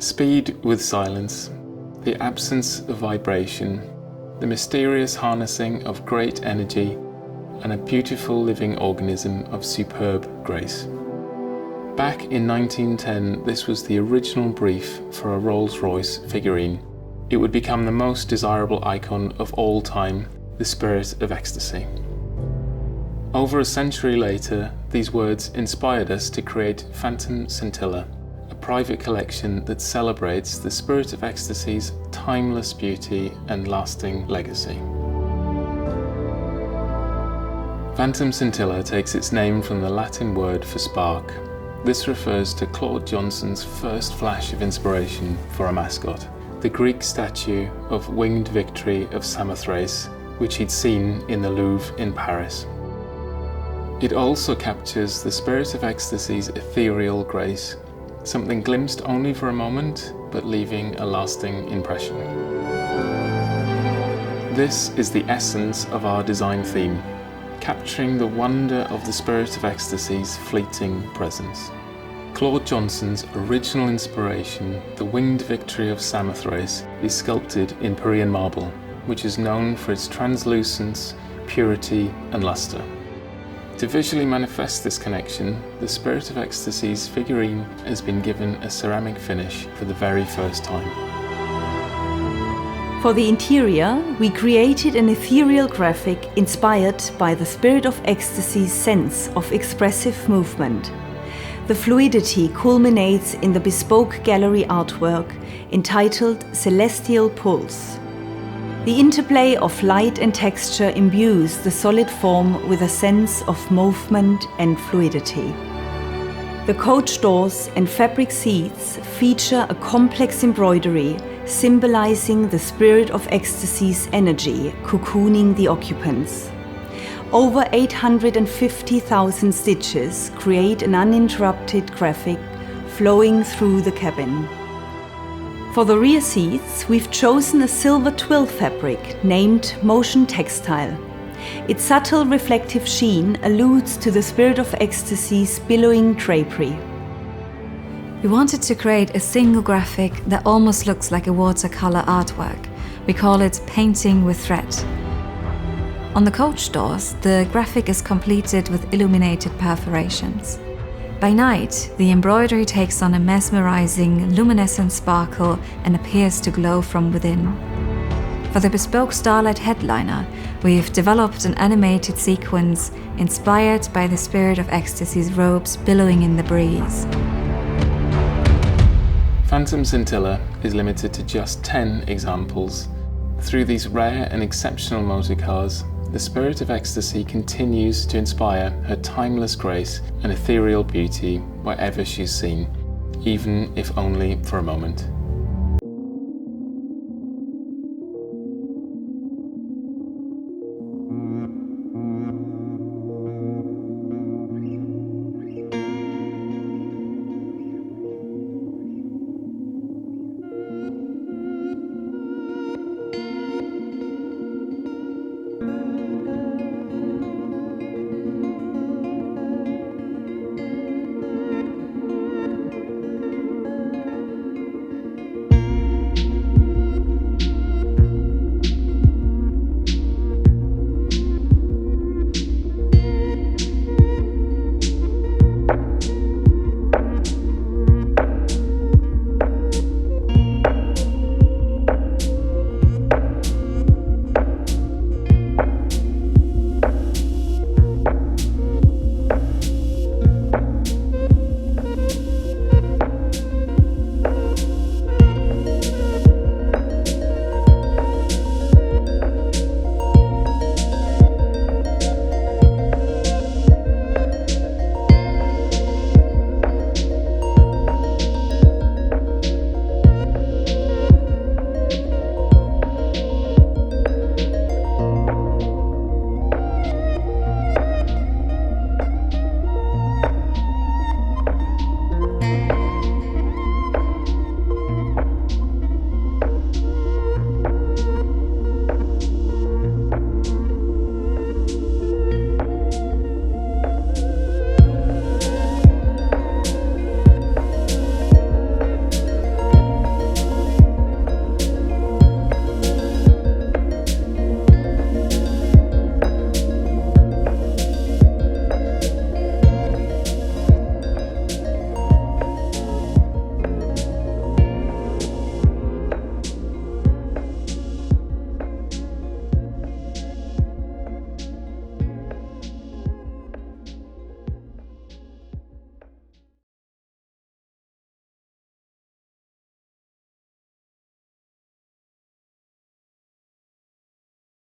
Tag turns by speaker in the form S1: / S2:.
S1: Speed with silence, the absence of vibration, the mysterious harnessing of great energy, and a beautiful living organism of superb grace. Back in 1910, this was the original brief for a Rolls-Royce figurine. It would become the most desirable icon of all time, the spirit of ecstasy. Over a century later, these words inspired us to create Phantom Scintilla, a private collection that celebrates the spirit of ecstasy's timeless beauty and lasting legacy. Phantom Scintilla takes its name from the Latin word for spark. This refers to Claude Johnson's first flash of inspiration for a mascot, the Greek statue of Winged Victory of Samothrace, which he'd seen in the Louvre in Paris. It also captures the spirit of ecstasy's ethereal grace, something glimpsed only for a moment, but leaving a lasting impression. This is the essence of our design theme, capturing the wonder of the spirit of ecstasy's fleeting presence. Claude Johnson's original inspiration, the Winged Victory of Samothrace, is sculpted in Parian marble, which is known for its translucence, purity, and luster. To visually manifest this connection, the spirit of ecstasy's figurine has been given a ceramic finish for the very first time.
S2: For the interior, we created an ethereal graphic inspired by the spirit of ecstasy's sense of expressive movement. The fluidity culminates in the Bespoke gallery artwork entitled Celestial Pulse. The interplay of light and texture imbues the solid form with a sense of movement and fluidity. The coach doors and fabric seats feature a complex embroidery symbolizing the spirit of ecstasy's energy cocooning the occupants. Over 850,000 stitches create an uninterrupted graphic flowing through the cabin. For the rear seats, we've chosen a silver twill fabric named Motion Textile. Its subtle reflective sheen alludes to the spirit of ecstasy's billowing drapery.
S3: We wanted to create a single graphic that almost looks like a watercolor artwork. We call it Painting with Thread. On the coach doors, the graphic is completed with illuminated perforations. By night, the embroidery takes on a mesmerizing, luminescent sparkle and appears to glow from within. For the Bespoke Starlight headliner, we've developed an animated sequence inspired by the spirit of ecstasy's robes billowing in the breeze.
S1: Phantom Scintilla is limited to just 10 examples. Through these rare and exceptional motorcars, the spirit of ecstasy continues to inspire her timeless grace and ethereal beauty wherever she's seen, even if only for a moment.